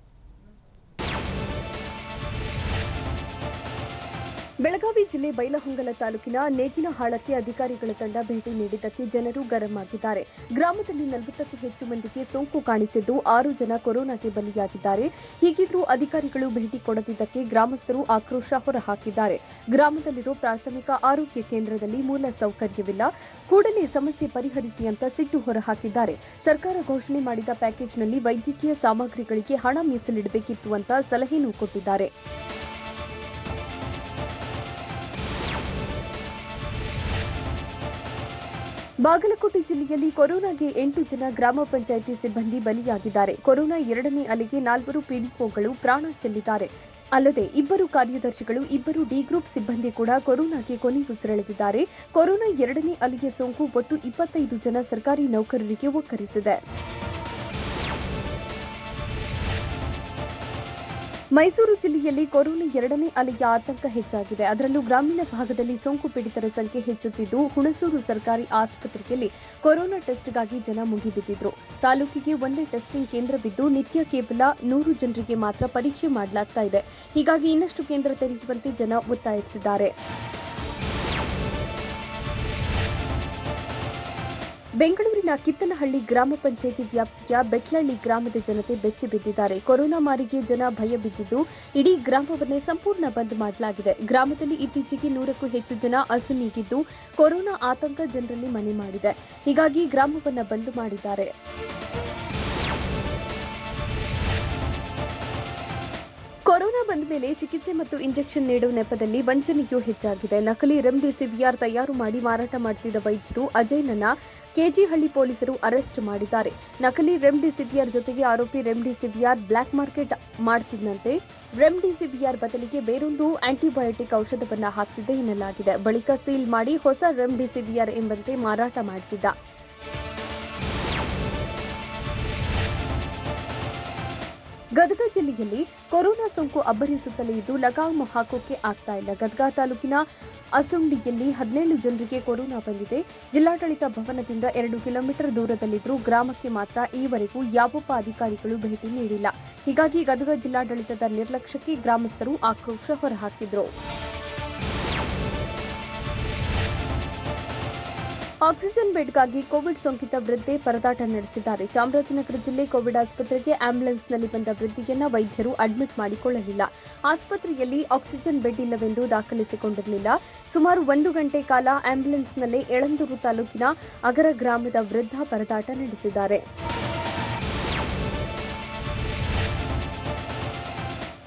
ಬೆಳಗಾವಿ ಜಿಲ್ಲೆ ಬೈಲಹೊಂಗಲ ತಾಲೂಕಿನ ನೇಗಿನಹಾಳಕ್ಕೆ ಅಧಿಕಾರಿಗಳ ತಂಡ ಭೇಟಿ ನೀಡಿದ್ದಕ್ಕೆ ಜನರು ಗರಂ ಆಗಿದ್ದಾರೆ. ಗ್ರಾಮದಲ್ಲಿ 40ಕ್ಕೂ ಹೆಚ್ಚು ಮಂದಿಗೆ ಸೋಂಕು ಕಾಣಿಸಿದ್ದು 6 ಜನ ಕೊರೋನಾಗೆ ಬಲಿಯಾಗಿದ್ದಾರೆ. ಹೀಗಿದ್ರೂ ಅಧಿಕಾರಿಗಳು ಭೇಟಿ ಕೊಡದಿದ್ದಕ್ಕೆ ಗ್ರಾಮಸ್ಥರು ಆಕ್ರೋಶ ಹೊರಹಾಕಿದ್ದಾರೆ. ಗ್ರಾಮದಲ್ಲಿರೋ ಪ್ರಾಥಮಿಕ ಆರೋಗ್ಯ ಕೇಂದ್ರದಲ್ಲಿ ಮೂಲ ಸೌಕರ್ಯವಿಲ್ಲ, ಕೂಡಲೇ ಸಮಸ್ಯೆ ಪರಿಹರಿಸಿ ಅಂತ ಸಿಟ್ಟು ಹೊರಹಾಕಿದ್ದಾರೆ. ಸರ್ಕಾರ ಘೋಷಣೆ ಮಾಡಿದ ಪ್ಯಾಕೇಜ್ನಲ್ಲಿ ವೈದ್ಯಕೀಯ ಸಾಮಗ್ರಿಗಳಿಗೆ ಹಣ ಮೀಸಲಿಡಬೇಕಿತ್ತು ಅಂತ ಸಲಹೆನೂ ಕೊಟ್ಟಿದ್ದಾರೆ. ಬಾಗಲಕೋಟೆ ಜಿಲ್ಲೆಯಲ್ಲಿ ಕೊರೋನಾಗೆ 8 ಜನ ಗ್ರಾಮ ಪಂಚಾಯಿತಿ ಸಿಬ್ಬಂದಿ ಬಲಿಯಾಗಿದ್ದಾರೆ. ಕೊರೋನಾ 2ನೇ ಅಲೆಗೆ 4 ಪಿಡಿಒಗಳು ಪ್ರಾಣ ಚೆಲ್ಲಿದ್ದಾರೆ. ಅಲ್ಲದೆ 2 ಕಾರ್ಯದರ್ಶಿಗಳು, 2 ಡಿ ಗ್ರೂಪ್ ಸಿಬ್ಬಂದಿ ಕೂಡ ಕೊರೋನಾಗೆ ಕೊನೆಯುಸಿರೆಳೆದಿದ್ದಾರೆ. ಕೊರೋನಾ 2ನೇ ಅಲೆಯ ಸೋಂಕು ಒಟ್ಟು 25 ಜನ ಸರ್ಕಾರಿ ನೌಕರರಿಗೆ ಒಕ್ಕರಿಸಿದೆ. ಮೈಸೂರು ಜಿಲ್ಲೆಯಲ್ಲಿ ಕೊರೋನಾ ಎರಡನೇ ಅಲೆಯ ಆತಂಕ ಹೆಚ್ಚಾಗಿದೆ. ಅದರಲ್ಲೂ ಗ್ರಾಮೀಣ ಭಾಗದಲ್ಲಿ ಸೋಂಕು ಪೀಡಿತರ ಸಂಖ್ಯೆ ಹೆಚ್ಚುತ್ತಿದ್ದು, ಹುಣಸೂರು ಸರ್ಕಾರಿ ಆಸ್ಪತ್ರೆಯಲ್ಲಿ ಕೊರೋನಾ ಟೆಸ್ಟ್ಗಾಗಿ ಜನ ಮುಗಿಬಿದ್ದಿದ್ರು. ತಾಲೂಕಿಗೆ ಒಂದೇ ಟೆಸ್ಟಿಂಗ್ ಕೇಂದ್ರವಿದ್ದು, ನಿತ್ಯ ಕೇವಲ 100 ಜನರಿಗೆ ಮಾತ್ರ ಪರೀಕ್ಷೆ ಮಾಡಲಾಗ್ತಾ ಇದೆ. ಹೀಗಾಗಿ ಇನ್ನಷ್ಟು ಕೇಂದ್ರ ತೆರೆಯುವಂತೆ ಜನ ಒತ್ತಾಯಿಸಿದ್ದಾರೆ. ಬೆಂಗಳೂರಿನ ಕಿತ್ತನಹಳ್ಳಿ ಗ್ರಾಮ ಪಂಚಾಯಿತಿ ವ್ಯಾಪ್ತಿಯ ಬೆಟ್ಲಹಳ್ಳಿ ಗ್ರಾಮದ ಜನತೆ ಬೆಚ್ಚಿ ಬಿದ್ದಿದ್ದಾರೆ. ಕೊರೋನಾ ಮಾರಿಗೆ ಜನ ಭಯ ಬಿದ್ದಿದ್ದು, ಇಡೀ ಗ್ರಾಮವನ್ನೇ ಸಂಪೂರ್ಣ ಬಂದ್ ಮಾಡಲಾಗಿದೆ. ಗ್ರಾಮದಲ್ಲಿ ಇತ್ತೀಚೆಗೆ 100ಕ್ಕೂ ಹೆಚ್ಚು ಜನ ಅಸುನೀಗಿದ್ದು, ಕೊರೋನಾ ಆತಂಕ ಜನರಲ್ಲಿ ಮನೆ ಮಾಡಿದೆ. ಹೀಗಾಗಿ ಗ್ರಾಮವನ್ನು ಬಂದ್ ಮಾಡಿದ್ದಾರೆ. ಕೊರೋನಾ ಬಂದ ಮೇಲೆ ಚಿಕಿತ್ಸೆ ಮತ್ತು ಇಂಜೆಕ್ಷನ್ ನೀಡುವ ನೆಪದಲ್ಲಿ ವಂಚನೆಯೂ ಹೆಚ್ಚಾಗಿದೆ. ನಕಲಿ ರೆಮ್ಡಿಸಿವಿಯರ್ ತಯಾರು ಮಾಡಿ ಮಾರಾಟ ಮಾಡುತ್ತಿದ್ದ ವೈದ್ಯರು ಅಜಯ್ನನ್ನ ಕೆಜಿಹಳ್ಳಿ ಪೊಲೀಸರು ಅರೆಸ್ಟ್ ಮಾಡಿದ್ದಾರೆ. ನಕಲಿ ರೆಮ್ಡಿಸಿವಿಯರ್ ಜೊತೆಗೆ ಆರೋಪಿ ರೆಮ್ಡಿಸಿವಿಯರ್ ಬ್ಲಾಕ್ ಮಾರ್ಕೆಟ್ ಮಾಡುತ್ತಿದ್ದಂತೆ ರೆಮ್ಡಿಸಿವಿಯರ್ ಬದಲಿಗೆ ಬೇರೊಂದು ಆಂಟಿಬಯೋಟಿಕ್ ಔಷಧವನ್ನು ಹಾಕ್ತಿದ್ದೆ ಎನ್ನಲಾಗಿದೆ. ಬಳಿಕ ಸೀಲ್ ಮಾಡಿ ಹೊಸ ರೆಮ್ಡಿಸಿವಿಯರ್ ಎಂಬಂತೆ ಮಾರಾಟ ಮಾಡುತ್ತಿದ್ದ. ಗದಗ ಜಿಲ್ಲೆಯಲ್ಲಿ ಕೊರೋನಾ ಸೋಂಕು ಅಬ್ಬರಿಸುತ್ತಲೇ ಇದ್ದು, ಲಗಾಮ್ ಹಾಕೋಕೆ ಆಗ್ತಾ ಇಲ್ಲ. ಗದಗ ತಾಲೂಕಿನ ಅಸುಂಡಿಯಲ್ಲಿ 17 ಜನರಿಗೆ ಕೊರೋನಾ ಬಂದಿದೆ. ಜಿಲ್ಲಾಡಳಿತ ಭವನದಿಂದ 2 ಕಿಲೋಮೀಟರ್ ದೂರದಲ್ಲಿದ್ದರೂ ಗ್ರಾಮಕ್ಕೆ ಮಾತ್ರ ಈವರೆಗೂ ಯಾವೊಬ್ಬ ಅಧಿಕಾರಿಗಳು ಭೇಟಿ ನೀಡಿಲ್ಲ. ಹೀಗಾಗಿ ಗದಗ ಜಿಲ್ಲಾಡಳಿತದ ನಿರ್ಲಕ್ಷ್ಯಕ್ಕೆ ಗ್ರಾಮಸ್ಥರು ಆಕ್ರೋಶ ಹೊರಹಾಕಿದ್ರು. ಆಕ್ಸಿಜನ್ ಬೆಡ್ಗಾಗಿ ಕೋವಿಡ್ ಸೋಂಕಿತ ವೃದ್ಧೆ ಪರದಾಟ ನಡೆಸಿದ್ದಾರೆ. ಚಾಮರಾಜನಗರ ಜಿಲ್ಲೆ ಕೋವಿಡ್ ಆಸ್ಪತ್ರೆಗೆ ಆಂಬ್ಯುಲೆನ್ಸ್ನಲ್ಲಿ ಬಂದ ವೃದ್ಧೆಯನ್ನ ವೈದ್ಯರು ಅಡ್ಮಿಟ್ ಮಾಡಿಕೊಳ್ಳಲಿಲ್ಲ. ಆಸ್ಪತ್ರೆಯಲ್ಲಿ ಆಕ್ಸಿಜನ್ ಬೆಡ್ ಇಲ್ಲವೆಂದು ದಾಖಲಿಸಿಕೊಂಡಿರಲಿಲ್ಲ. ಸುಮಾರು 1 ಗಂಟೆ ಕಾಲ ಆಂಬ್ಯುಲೆನ್ಸ್ನಲ್ಲೇ ಯಳಂದೂರು ತಾಲೂಕಿನ ಅಗರ ಗ್ರಾಮದ ವೃದ್ಧ ಪರದಾಟ ನಡೆಸಿದ್ದಾರೆ.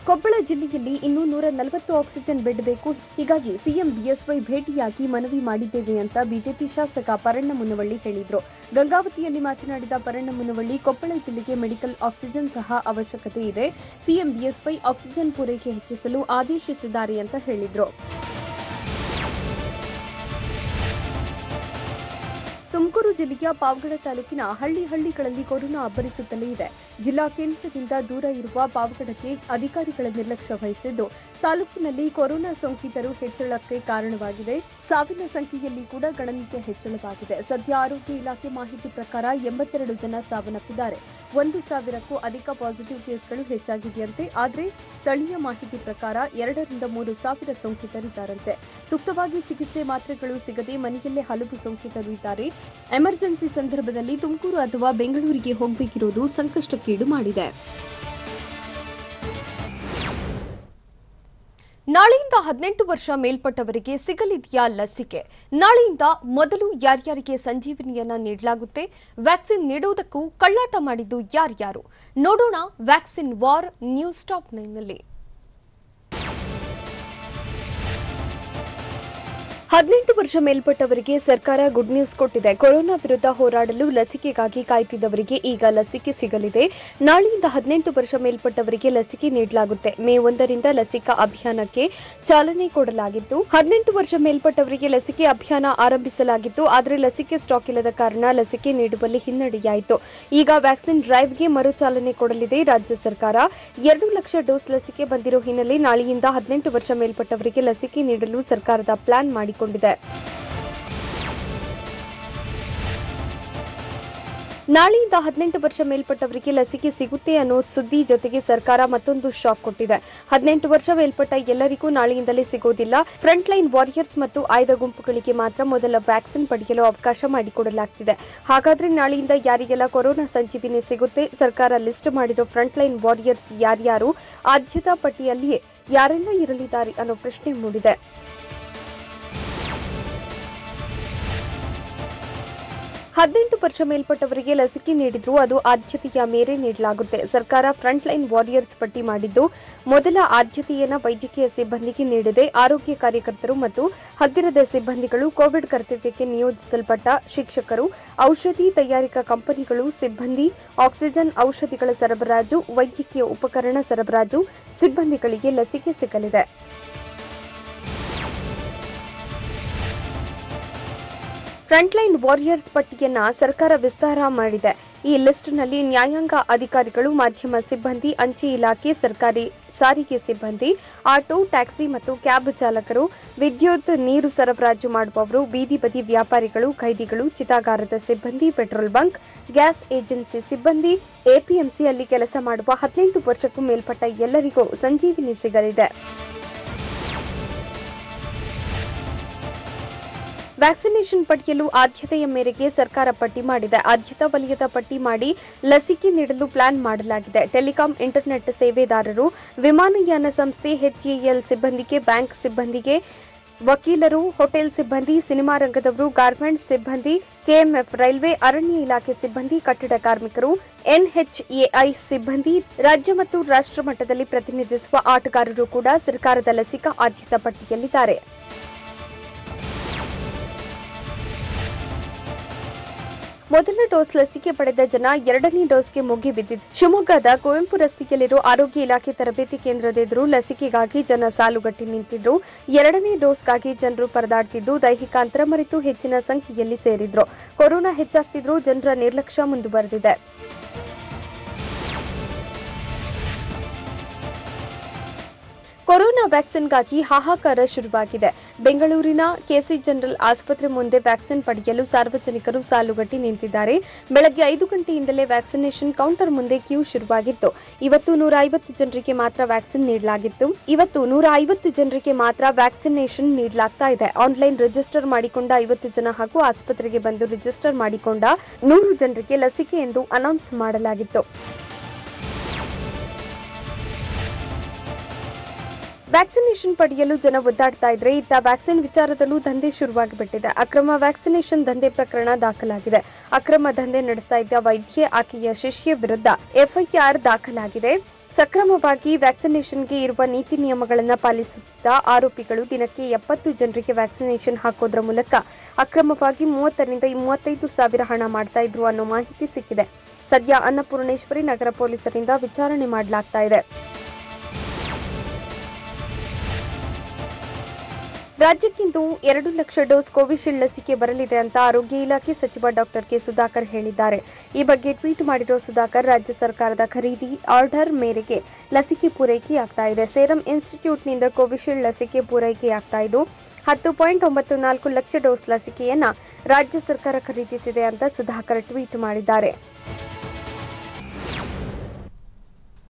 ಕೊಪ್ಪಳ ಜಿಲ್ಲೆಯಲ್ಲಿ ಇನ್ನೂ 140 ಆಕ್ಸಿಜನ್ ಬೆಡ್ ಬೇಕು. ಹೀಗಾಗಿ ಸಿಎಂ ಬಿಎಸ್ವೈ ಭೇಟಿಯಾಗಿ ಮನವಿ ಮಾಡಿದ್ದೇವೆ ಅಂತ ಬಿಜೆಪಿ ಶಾಸಕ ಪರಣ್ಣ ಮುನವಳ್ಳಿ ಹೇಳಿದರು. ಗಂಗಾವತಿಯಲ್ಲಿ ಮಾತನಾಡಿದ ಪರಣ್ಣ ಮುನವಳ್ಳಿ, ಕೊಪ್ಪಳ ಜಿಲ್ಲೆಗೆ ಮೆಡಿಕಲ್ ಆಕ್ಸಿಜನ್ ಸಹ ಅವಶ್ಯಕತೆ ಇದೆ. ಸಿಎಂ ಬಿಎಸ್ವೈ ಆಕ್ಸಿಜನ್ ಪೂರೈಕೆ ಹೆಚ್ಚಿಸಲು ಆದೇಶಿಸಿದ್ದಾರೆ ಅಂತ ಹೇಳಿದರು. ತುಮಕೂರು ಜಿಲ್ಲೆಯ ಪಾವಗಡ ತಾಲೂಕಿನ ಹಳ್ಳಿಗಳಲ್ಲಿ ಕೊರೋನಾ ಅಬ್ಬರಿಸುತ್ತಲೇ ಇದೆ. ಜಿಲ್ಲಾ ಕೇಂದ್ರದಿಂದ ದೂರ ಇರುವ ಪಾವಗಡಕ್ಕೆ ಅಧಿಕಾರಿಗಳ ನಿರ್ಲಕ್ಷ್ಯ ವಹಿಸಿದ್ದು, ತಾಲೂಕಿನಲ್ಲಿ ಕೊರೋನಾ ಸೋಂಕಿತರು ಹೆಚ್ಚಳಕ್ಕೆ ಕಾರಣವಾಗಿದೆ. ಸಾವಿನ ಸಂಖ್ಯೆಯಲ್ಲಿ ಕೂಡ ಗಣನೀಯ ಹೆಚ್ಚಳವಾಗಿದೆ. ಸದ್ಯ ಆರೋಗ್ಯ ಇಲಾಖೆ ಮಾಹಿತಿ ಪ್ರಕಾರ 82 ಜನ ಸಾವನ್ನಪ್ಪಿದ್ದಾರೆ. 1,000ಕ್ಕೂ ಅಧಿಕ ಪಾಸಿಟಿವ್ ಕೇಸ್ಗಳು ಹೆಚ್ಚಾಗಿದೆಯಂತೆ. ಆದರೆ ಸ್ಥಳೀಯ ಮಾಹಿತಿ ಪ್ರಕಾರ 2 ರಿಂದ 3 ಸಾವಿರ ಸೋಂಕಿತರಿದ್ದಾರಂತೆ. ಸೂಕ್ತವಾಗಿ ಚಿಕಿತ್ಸೆ ಮಾತ್ರೆಗಳು ಸಿಗದೆ ಮನೆಯಲ್ಲೇ ಹಲವು ಸೋಂಕಿತರು ಇದ್ದಾರೆ. ಎಮರ್ಜೆನ್ಸಿ ಸಂದರ್ಭದಲ್ಲಿ ತುಮಕೂರು ಅಥವಾ ಬೆಂಗಳೂರಿಗೆ ಹೋಗಬೇಕಿರುವುದು ಸಂಕಷ್ಟಕ್ಕೀಡು ಮಾಡಿದೆ. ನಾಳೆಯಿಂದ 18 ವರ್ಷ ಮೇಲ್ಪಟ್ಟವರಿಗೆ ಸಿಗಲಿದೆಯಾ ಲಸಿಕೆ? ನಾಳೆಯಿಂದ ಮೊದಲು ಯಾರ್ಯಾರಿಗೆ ಸಂಜೀವಿನಿಯನ್ನ ನೀಡಲಾಗುತ್ತೆ? ವ್ಯಾಕ್ಸಿನ್ ನೀಡುವುದಕ್ಕೂ ಕಳ್ಳಾಟ ಮಾಡಿದ್ದು ಯಾರ್ಯಾರು? ನೋಡೋಣ ವ್ಯಾಕ್ಸಿನ್ ವಾರ್ ನ್ಯೂಸ್ ಟಾಪ್ 9ನಲ್ಲಿ. 18 ವರ್ಷ ಮೇಲ್ಪಟ್ಟವರಿಗೆ ಸರ್ಕಾರ ಗುಡ್ ನ್ಯೂಸ್ ಕೊಟ್ಟಿದೆ. ಕೊರೋನಾ ವಿರುದ್ಧ ಹೋರಾಡಲು ಲಸಿಕೆಗಾಗಿ ಕಾಯ್ತಿದ್ದವರಿಗೆ ಈಗ ಲಸಿಕೆ ಸಿಗಲಿದೆ. ನಾಳೆಯಿಂದ 18 ವರ್ಷ ಮೇಲ್ಪಟ್ಟವರಿಗೆ ಲಸಿಕೆ ನೀಡಲಾಗುತ್ತೆ. ಮೇ 1ರಿಂದ ಲಸಿಕಾ ಅಭಿಯಾನಕ್ಕೆ ಚಾಲನೆ ಕೊಡಲಾಗಿತ್ತು. 18 ವರ್ಷ ಮೇಲ್ಪಟ್ಟವರಿಗೆ ಲಸಿಕೆ ಅಭಿಯಾನ ಆರಂಭಿಸಲಾಗಿತ್ತು. ಆದರೆ ಲಸಿಕೆ ಸ್ಟಾಕ್ ಇಲ್ಲದ ಕಾರಣ ಲಸಿಕೆ ನೀಡುವಲ್ಲಿ ಹಿನ್ನಡೆಯಾಯಿತು. ಈಗ ವ್ಯಾಕ್ಸಿನ್ ಡ್ರೈವ್ಗೆ ಮರು ಚಾಲನೆ ಕೊಡಲಿದೆ ರಾಜ್ಯ ಸರ್ಕಾರ. 2 ಲಕ್ಷ ಡೋಸ್ ಲಸಿಕೆ ಬಂದಿರೋ ಹಿನ್ನೆಲೆ ನಾಳೆಯಿಂದ 18 ವರ್ಷ ಮೇಲ್ಪಟ್ಟವರಿಗೆ ಲಸಿಕೆ ನೀಡಲು ಸರ್ಕಾರದ ಪ್ಲಾನ್ ಮಾಡಿಕೊಂಡಿದೆ. ನಾಳೆಯಿಂದ 18 ವರ್ಷ ಮೇಲ್ಪಟ್ಟವರಿಗೆ ಲಸಿಕೆ ಸಿಗುತ್ತೆ ಅನ್ನೋ ಸುದ್ದಿ ಜೊತೆಗೆ ಸರ್ಕಾರ ಮತ್ತೊಂದು ಶಾಕ್ ಕೊಟ್ಟಿದೆ. 18 ವರ್ಷ ಮೇಲ್ಪಟ್ಟ ಎಲ್ಲರಿಗೂ ನಾಳೆಯಿಂದಲೇ ಸಿಗೋದಿಲ್ಲ. ಫ್ರಂಟ್ ಲೈನ್ ವಾರಿಯರ್ಸ್ ಮತ್ತು ಆಯ್ದ ಗುಂಪುಗಳಿಗೆ ಮಾತ್ರ ಮೊದಲ ವ್ಯಾಕ್ಸಿನ್ ಪಡೆಯಲು ಅವಕಾಶ ಮಾಡಿಕೊಡಲಾಗ್ತಿದೆ. ಹಾಗಾದ್ರೆ ನಾಳೆಯಿಂದ ಯಾರಿಗೆಲ್ಲ ಕೊರೋನಾ ಸಂಜೀವಿನಿ ಸಿಗುತ್ತೆ? ಸರ್ಕಾರ ಲಿಸ್ಟ್ ಮಾಡಿರೋ ಫ್ರಂಟ್ ಲೈನ್ ವಾರಿಯರ್ಸ್ ಯಾರ್ಯಾರು? ಆದ್ಯತಾ ಪಟ್ಟಿಯಲ್ಲಿಯೇ ಯಾರೆಲ್ಲ ಇರಲಿದ್ದಾರೆ ಅನ್ನೋ ಪ್ರಶ್ನೆ ಮೂಡಿದೆ. 18 ವರ್ಷ ಮೇಲ್ಪಟ್ಟವರಿಗೆ ಲಸಿಕೆ ನೀಡಿದ್ರೂ ಅದು ಆದ್ಯತೆಯ ಮೇರೆ ನೀಡಲಾಗುತ್ತೆ. ಸರ್ಕಾರ ಫ್ರಂಟ್ ಲೈನ್ ವಾರಿಯರ್ಸ್ ಪಟ್ಟಿ ಮಾಡಿದ್ದು, ಮೊದಲ ಆದ್ಯತೆಯನ್ನು ವೈದ್ಯಕೀಯ ಸಿಬ್ಬಂದಿಗೆ ನೀಡಿದೆ. ಆರೋಗ್ಯ ಕಾರ್ಯಕರ್ತರು ಮತ್ತು ಹತ್ತಿರದ ಸಿಬ್ಬಂದಿಗಳು, ಕೋವಿಡ್ ಕರ್ತವ್ಯಕ್ಕೆ ನಿಯೋಜಿಸಲ್ಪಟ್ಟ ಶಿಕ್ಷಕರು, ಔಷಧಿ ತಯಾರಿಕಾ ಕಂಪನಿಗಳು, ಸಿಬ್ಬಂದಿ, ಆಕ್ಸಿಜನ್ ಔಷಧಿಗಳ ಸರಬರಾಜು, ವೈದ್ಯಕೀಯ ಉಪಕರಣ ಸರಬರಾಜು ಸಿಬ್ಬಂದಿಗಳಿಗೆ ಲಸಿಕೆ ಸಿಗಲಿದೆ. ಫ್ರಂಟ್ಲೈನ್ ವಾರಿಯರ್ಸ್ ಪಟ್ಟಿಯನ್ನ ಸರ್ಕಾರ ವಿಸ್ತಾರ ಮಾಡಿದೆ. ಈ ಲಿಸ್ಟ್ನಲ್ಲಿ ನ್ಯಾಯಾಂಗ ಅಧಿಕಾರಿಗಳು, ಮಾಧ್ಯಮ ಸಿಬ್ಬಂದಿ, ಅಂಚೆ ಇಲಾಖೆ, ಸರ್ಕಾರಿ ಸಾರಿಗೆ ಸಿಬ್ಬಂದಿ, ಆಟೋ, ಟ್ಯಾಕ್ಸಿ ಮತ್ತು ಕ್ಯಾಬ್ ಚಾಲಕರು, ವಿದ್ಯುತ್, ನೀರು ಸರಬರಾಜು ಮಾಡುವವರು, ಬೀದಿ ಬದಿ ವ್ಯಾಪಾರಿಗಳು, ಖೈದಿಗಳು, ಚಿತಾಗಾರದ ಸಿಬ್ಬಂದಿ, ಪೆಟ್ರೋಲ್ ಬಂಕ್, ಗ್ಯಾಸ್ ಏಜೆನ್ಸಿ ಸಿಬ್ಬಂದಿ, ಎಪಿಎಂಸಿಯಲ್ಲಿ ಕೆಲಸ ಮಾಡುವ 18 ವರ್ಷಕ್ಕೂ ಮೇಲ್ಪಟ್ಟ ಎಲ್ಲರಿಗೂ ಸಂಜೀವಿನಿ ಸಿಗಲಿದೆ. ವ್ಯಾಕ್ಸಿನೇಷನ್ ಪಡೆಯಲು ಆದ್ಯತೆಯ ಮೇರೆಗೆ ಸರ್ಕಾರ ಪಟ್ಟಿ ಮಾಡಿದೆ. ಆದ್ಯತಾ ವಲಯದ ಪಟ್ಟಿ ಮಾಡಿ ಲಸಿಕೆ ನೀಡಲು ಪ್ಲಾನ್ ಮಾಡಲಾಗಿದೆ. ಟೆಲಿಕಾಂ, ಇಂಟರ್ನೆಟ್ ಸೇವೆದಾರರು, ವಿಮಾನಯಾನ ಸಂಸ್ಥೆ, ಎಚ್ಎಎಲ್ ಸಿಬ್ಬಂದಿಗೆ, ಬ್ಯಾಂಕ್ ಸಿಬ್ಬಂದಿಗೆ, ವಕೀಲರು, ಹೋಟೆಲ್ ಸಿಬ್ಬಂದಿ, ಸಿನಿಮಾ ರಂಗದವರು, ಗಾರ್ಮೆಂಟ್ಸ್ ಸಿಬ್ಬಂದಿ, ಕೆಎಂಎಫ್, ರೈಲ್ವೆ, ಅರಣ್ಯ ಇಲಾಖೆ ಸಿಬ್ಬಂದಿ, ಕಟ್ಟಡ ಕಾರ್ಮಿಕರು, ಎನ್ಎಚ್ಎಐ ಸಿಬ್ಬಂದಿ, ರಾಜ್ಯ ಮತ್ತು ರಾಷ್ಟ್ರ ಮಟ್ಟದಲ್ಲಿ ಪ್ರತಿನಿಧಿಸುವ ಆಟಗಾರರು ಕೂಡ ಸರ್ಕಾರದ ಲಸಿಕಾ ಆದ್ಯತಾ ಪಟ್ಟಿಯಲ್ಲಿದ್ದಾರೆ. ಮೊದಲ ಡೋಸ್ ಲಸಿಕೆ ಪಡೆದ ಜನ ಎರಡನೇ ಡೋಸ್ಗೆ ಮುಗಿಬಿದ್ದಿದೆ. ಶಿವಮೊಗ್ಗದ ಕುವೆಂಪು ರಸ್ತೆಯಲ್ಲಿರುವ ಆರೋಗ್ಯ ಇಲಾಖೆ ತರಬೇತಿ ಕೇಂದ್ರದ ಎದುರು ಲಸಿಕೆಗಾಗಿ ಜನ ಸಾಲುಗಟ್ಟಿ ನಿಂತಿದ್ರು. ಎರಡನೇ ಡೋಸ್ಗಾಗಿ ಜನರು ಪರದಾಡ್ತಿದ್ದು, ದೈಹಿಕ ಅಂತರ ಮರೆತು ಹೆಚ್ಚಿನ ಸಂಖ್ಯೆಯಲ್ಲಿ ಸೇರಿದ್ರು. ಕೊರೋನಾ ಹೆಚ್ಚಾಗ್ತಿದ್ರು, ಜನರ ನಿರ್ಲಕ್ಷ್ಯ ಮುಂದುವರೆದಿದೆ. ಕೊರೋನಾ ವ್ಯಾಕ್ಸಿನ್ಗಾಗಿ ಹಾಹಾಕಾರ ಶುರುವಾಗಿದೆ. ಬೆಂಗಳೂರಿನ ಕೆಸಿ ಜನರಲ್ ಆಸ್ಪತ್ರೆ ಮುಂದೆ ವ್ಯಾಕ್ಸಿನ್ ಪಡೆಯಲು ಸಾರ್ವಜನಿಕರು ಸಾಲುಗಟ್ಟಿ ನಿಂತಿದ್ದಾರೆ. ಬೆಳಗ್ಗೆ 5 ಗಂಟೆಯಿಂದಲೇ ವ್ಯಾಕ್ಸಿನೇಷನ್ ಕೌಂಟರ್ ಮುಂದೆ ಕ್ಯೂ ಶುರುವಾಗಿತ್ತು. ಇವತ್ತು 150 ಜನರಿಗೆ ಮಾತ್ರ ವ್ಯಾಕ್ಸಿನೇಷನ್ ನೀಡಲಾಗ್ತಾ ಇದೆ. ಆನ್ಲೈನ್ ರಿಜಿಸ್ಟರ್ ಮಾಡಿಕೊಂಡ 50 ಜನ ಹಾಗೂ ಆಸ್ಪತ್ರೆಗೆ ಬಂದು ರಿಜಿಸ್ಟರ್ ಮಾಡಿಕೊಂಡ 100 ಜನರಿಗೆ ಲಸಿಕೆ ಎಂದು ಅನೌನ್ಸ್ ಮಾಡಲಾಗಿತ್ತು. ವ್ಯಾಕ್ಸಿನೇಷನ್ ಪಡೆಯಲು ಜನ ಒದ್ದಾಡ್ತಾ ಇದ್ರೆ, ಇತ್ತ ವ್ಯಾಕ್ಸಿನ್ ವಿಚಾರದಲ್ಲೂ ದಂಧೆ ಶುರುವಾಗಿಬಿಟ್ಟಿದೆ. ಅಕ್ರಮ ವ್ಯಾಕ್ಸಿನೇಷನ್ ದಂಧೆ ಪ್ರಕರಣ ದಾಖಲಾಗಿದೆ. ಅಕ್ರಮ ದಂಧೆ ನಡೆಸ್ತಾ ಇದ್ದ ವೈದ್ಯೆ, ಆಕೆಯ ಶಿಷ್ಯ ವಿರುದ್ಧ ಎಫ್ಐಆರ್ ದಾಖಲಾಗಿದೆ. ಸಕ್ರಮವಾಗಿ ವ್ಯಾಕ್ಸಿನೇಷನ್ಗೆ ಇರುವ ನೀತಿ ನಿಯಮಗಳನ್ನು ಪಾಲಿಸುತ್ತಿದ್ದ ಆರೋಪಿಗಳು ದಿನಕ್ಕೆ 70 ಜನರಿಗೆ ವ್ಯಾಕ್ಸಿನೇಷನ್ ಹಾಕೋದ್ರ ಮೂಲಕ ಅಕ್ರಮವಾಗಿ 30 ರಿಂದ 35 ಸಾವಿರ ಹಣ ಮಾಡ್ತಾ ಇದ್ರು ಅನ್ನೋ ಮಾಹಿತಿ ಸಿಕ್ಕಿದೆ. ಸದ್ಯ ಅನ್ನಪೂರ್ಣೇಶ್ವರಿ ನಗರ ಪೊಲೀಸರಿಂದ ವಿಚಾರಣೆ ಮಾಡಲಾಗ್ತಾ ಇದೆ. ರಾಜ್ಯಕ್ಕಿಂದು 2 ಲಕ್ಷ ಡೋಸ್ ಕೋವಿಶೀಲ್ಡ್ ಲಸಿಕೆ ಬರಲಿದೆ ಅಂತ ಆರೋಗ್ಯ ಇಲಾಖೆ ಸಚಿವ ಡಾಕ್ಟರ್ ಕೆ ಸುಧಾಕರ್ ಹೇಳಿದ್ದಾರೆ. ಈ ಬಗ್ಗೆ ಟ್ವೀಟ್ ಮಾಡಿರುವ ಸುಧಾಕರ್, ರಾಜ್ಯ ಸರ್ಕಾರದ ಖರೀದಿ ಆರ್ಡರ್ ಮೇರೆಗೆ ಲಸಿಕೆ ಪೂರೈಕೆಯಾಗ್ತಾ ಇದೆ. ಸೆರಂ ಇನ್ಸ್ಟಿಟ್ಯೂಟ್ನಿಂದ ಕೋವಿಶೀಲ್ಡ್ ಲಸಿಕೆ ಪೂರೈಕೆಯಾಗ್ತಾ ಇದ್ದು 10.94 ಲಕ್ಷ ಡೋಸ್ ಲಸಿಕೆಯನ್ನ ರಾಜ್ಯ ಸರ್ಕಾರ ಖರೀದಿಸಿದೆ ಅಂತ ಸುಧಾಕರ್ ಟ್ವೀಟ್ ಮಾಡಿದ್ದಾರೆ.